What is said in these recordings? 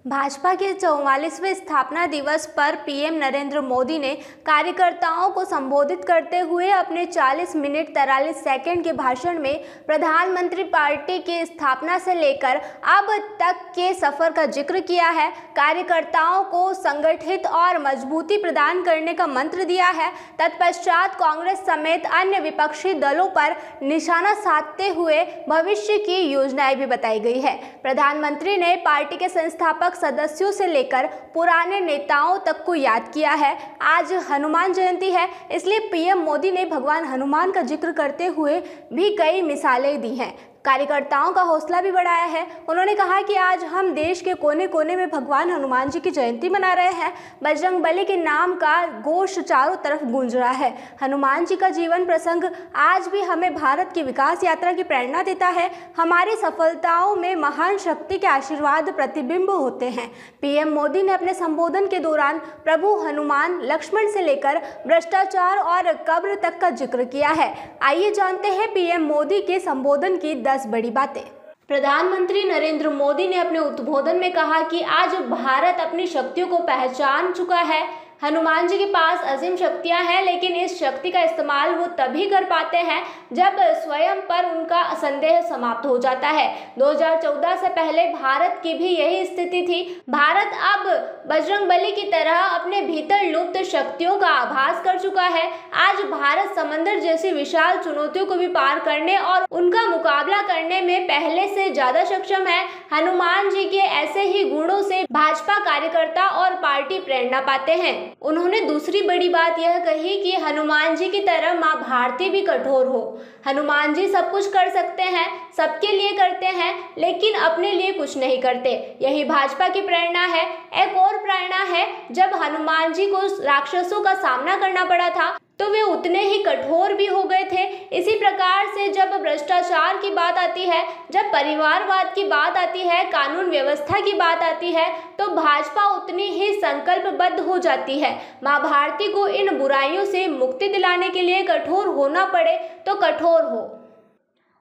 भाजपा के 44वें स्थापना दिवस पर पीएम नरेंद्र मोदी ने कार्यकर्ताओं को संबोधित करते हुए अपने 40 मिनट 43 सेकंड के भाषण में प्रधानमंत्री पार्टी की स्थापना से लेकर अब तक के सफर का जिक्र किया है। कार्यकर्ताओं को संगठित और मजबूती प्रदान करने का मंत्र दिया है। तत्पश्चात कांग्रेस समेत अन्य विपक्षी दलों पर निशाना साधते हुए भविष्य की योजनाएं भी बताई गई है। प्रधानमंत्री ने पार्टी के संस्थापक सदस्यों से लेकर पुराने नेताओं तक को याद किया है। आज हनुमान जयंती है, इसलिए पीएम मोदी ने भगवान हनुमान का जिक्र करते हुए भी कई मिसालें दी हैं। कार्यकर्ताओं का हौसला भी बढ़ाया है। उन्होंने कहा कि आज हम देश के कोने कोने में भगवान हनुमान जी की जयंती मना रहे हैं। बजरंगबली के नाम का घोष चारों तरफ गूंज रहा है। हनुमान जी का जीवन प्रसंग आज भी हमें भारत की विकास यात्रा की प्रेरणा देता है। हमारी सफलताओं में महान शक्ति के आशीर्वाद प्रतिबिंब होते हैं। पीएम मोदी ने अपने संबोधन के दौरान प्रभु हनुमान, लक्ष्मण से लेकर भ्रष्टाचार और कब्र तक का जिक्र किया है। आइए जानते हैं पीएम मोदी के संबोधन की 10 बड़ी बातें। प्रधानमंत्री नरेंद्र मोदी ने अपने उद्बोधन में कहा कि आज भारत अपनी शक्तियों को पहचान चुका है। हनुमान जी के पास असीम शक्तियां हैं, लेकिन इस शक्ति का इस्तेमाल वो तभी कर पाते हैं जब स्वयं पर उनका संदेह समाप्त हो जाता है। 2014 से पहले भारत की भी यही स्थिति थी। भारत अब बजरंगबली की तरह अपने भीतर लुप्त शक्तियों का आभास कर चुका है। आज भारत समंदर जैसी विशाल चुनौतियों को भी पार करने और उनका मुकाबला करने में पहले से ज्यादा सक्षम है। हनुमान जी के ऐसे ही गुणों से भाजपा कार्यकर्ता और पार्टी प्रेरणा पाते हैं। उन्होंने दूसरी बड़ी बात यह कही कि हनुमान जी की तरह मां भारती भी कठोर हो। हनुमान जी सब कुछ कर सकते हैं, सबके लिए करते हैं, लेकिन अपने लिए कुछ नहीं करते। यही भाजपा की प्रेरणा है। एक और प्रेरणा है, जब हनुमान जी को राक्षसों का सामना करना पड़ा था तो वे उतने ही कठोर भी हो गए थे। इसी प्रकार से जब भ्रष्टाचार की बात आती है, जब परिवारवाद की बात आती है, कानून व्यवस्था की बात आती है, तो भाजपा उतनी ही संकल्पबद्ध हो जाती है। मां भारती को इन बुराइयों से मुक्ति दिलाने के लिए कठोर होना पड़े तो कठोर हो।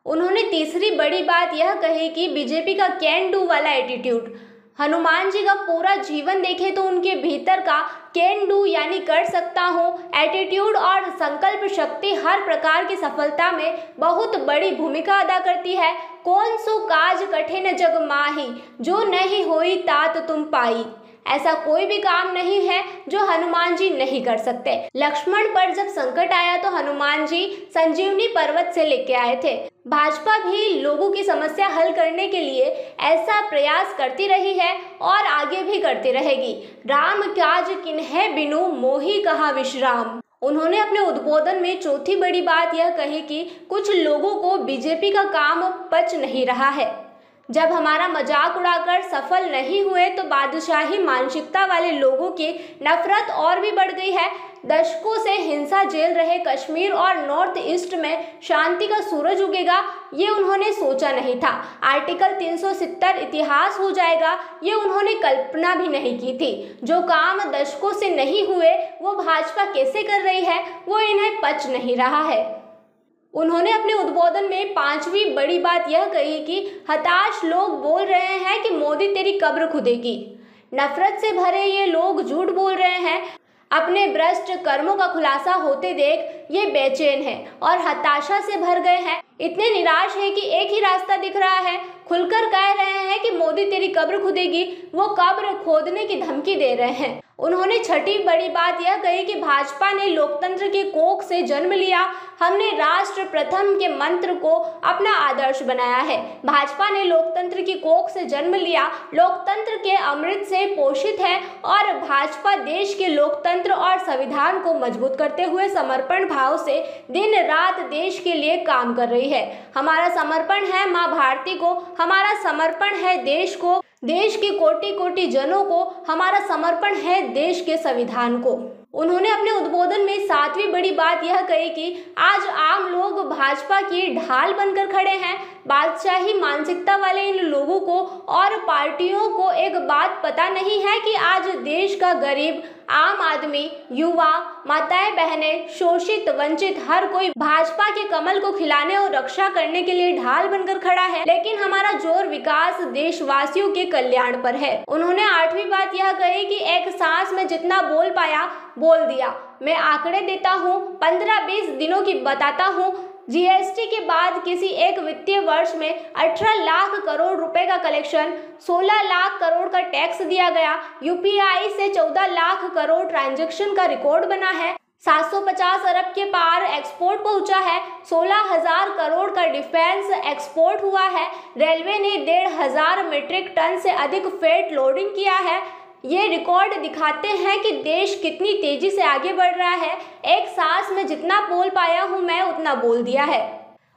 उन्होंने तीसरी बड़ी बात यह कही कि बीजेपी का कैन डू वाला एटीट्यूड। हनुमान जी का पूरा जीवन देखें तो उनके भीतर का कैन डू यानी कर सकता हूँ एटीट्यूड और संकल्प शक्ति हर प्रकार की सफलता में बहुत बड़ी भूमिका अदा करती है। कौन सो काज कठिन जग माही, जो नहीं होई तात तुम पाई। ऐसा कोई भी काम नहीं है जो हनुमान जी नहीं कर सकते। लक्ष्मण पर जब संकट आया तो हनुमान जी संजीवनी पर्वत से लेके आए थे। भाजपा भी लोगों की समस्या हल करने के लिए ऐसा प्रयास करती रही है और आगे भी करती रहेगी। राम काज किन्हे बिनु मोहि कहा विश्राम। उन्होंने अपने उद्बोधन में चौथी बड़ी बात यह कही कि कुछ लोगों को बीजेपी का काम पच नहीं रहा है। जब हमारा मजाक उड़ाकर सफल नहीं हुए तो बादशाही मानसिकता वाले लोगों की नफरत और भी बढ़ गई है। दशकों से हिंसा झेल रहे कश्मीर और नॉर्थ ईस्ट में शांति का सूरज उगेगा, ये उन्होंने सोचा नहीं था। आर्टिकल 370 इतिहास हो जाएगा, ये उन्होंने कल्पना भी नहीं की थी। जो काम दशकों से नहीं हुए वो भाजपा कैसे कर रही है, वो इन्हें पच नहीं रहा है। उन्होंने अपने उद्बोधन में पांचवी बड़ी बात यह कही कि हताश लोग बोल रहे हैं कि मोदी तेरी कब्र खुदेगी। नफरत से भरे ये लोग झूठ बोल रहे हैं। अपने भ्रष्ट कर्मों का खुलासा होते देख ये बेचैन है और हताशा से भर गए हैं। इतने निराश है कि एक ही रास्ता दिख रहा है। खुलकर कह रहे हैं कि मोदी तेरी कब्र खुदेगी, वो कब्र खोदने की धमकी दे रहे हैं। उन्होंने छठी बड़ी बात यह कही कि भाजपा ने लोकतंत्र के कोख से जन्म लिया। हमने राष्ट्र प्रथम के मंत्र को अपना आदर्श बनाया है। भाजपा ने लोकतंत्र की कोख से जन्म लिया, लोकतंत्र के अमृत से पोषित है और भाजपा देश के लोकतंत्र और संविधान को मजबूत करते हुए समर्पण भाव से दिन रात देश के लिए काम कर रही है। हमारा समर्पण है मां भारती को, हमारा समर्पण है देश को, देश के कोटि कोटि जनों को, हमारा समर्पण है देश के संविधान को। उन्होंने अपने उद्बोधन में सातवीं बड़ी बात यह कही कि आज आम लोग भाजपा की ढाल बनकर खड़े हैं। बादशाही मानसिकता वाले इन लोगों को और पार्टियों को एक बात पता नहीं है कि आज देश का गरीब आम आदमी, युवा, माताएं बहनें, शोषित वंचित हर कोई भाजपा के कमल को खिलाने और रक्षा करने के लिए ढाल बनकर खड़ा है। लेकिन हमारा जोर विकास, देशवासियों के कल्याण पर है। उन्होंने 8वीं बात यह कही कि एक सांस में जितना बोल पाया बोल दिया। मैं आंकड़े देता हूँ, 15-20 दिनों की बताता हूँ। जीएसटी के बाद किसी एक वित्तीय वर्ष में 18 लाख करोड़ रुपए का कलेक्शन, 16 लाख करोड़ का टैक्स दिया गया, यूपीआई से 14 लाख करोड़ ट्रांजैक्शन का रिकॉर्ड बना है, 750 अरब के पार एक्सपोर्ट पहुंचा है, 16,000 करोड़ का डिफेंस एक्सपोर्ट हुआ है, रेलवे ने 1,500 मीट्रिक टन से अधिक फ्रेट लोडिंग किया है। ये रिकॉर्ड दिखाते हैं कि देश कितनी तेजी से आगे बढ़ रहा है। एक सांस में जितना बोल पाया हूं मैं उतना बोल दिया है।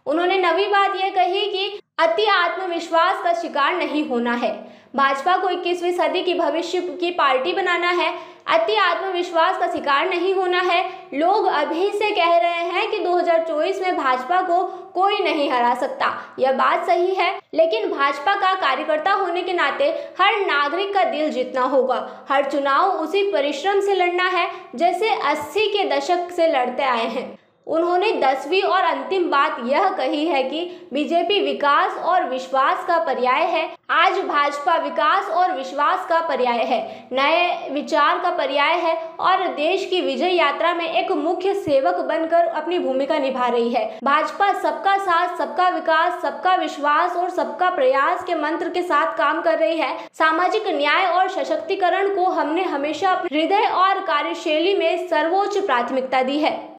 उन्होंने नवी बात यह कही कि अति आत्मविश्वास का शिकार नहीं होना है। भाजपा को 21वीं सदी की भविष्य की पार्टी बनाना है। अति आत्मविश्वास का शिकार नहीं होना है। लोग अभी से कह रहे हैं कि 2024 में भाजपा को कोई नहीं हरा सकता। यह बात सही है, लेकिन भाजपा का कार्यकर्ता होने के नाते हर नागरिक का दिल जीतना होगा। हर चुनाव उसी परिश्रम से लड़ना है जैसे 80 के दशक से लड़ते आए हैं। उन्होंने 10वीं और अंतिम बात यह कही है कि बीजेपी विकास और विश्वास का पर्याय है। आज भाजपा विकास और विश्वास का पर्याय है, नए विचार का पर्याय है और देश की विजय यात्रा में एक मुख्य सेवक बनकर अपनी भूमिका निभा रही है। भाजपा सबका साथ, सबका विकास, सबका विश्वास और सबका प्रयास के मंत्र के साथ काम कर रही है। सामाजिक न्याय और सशक्तिकरण को हमने हमेशा अपने हृदय और कार्यशैली में सर्वोच्च प्राथमिकता दी है।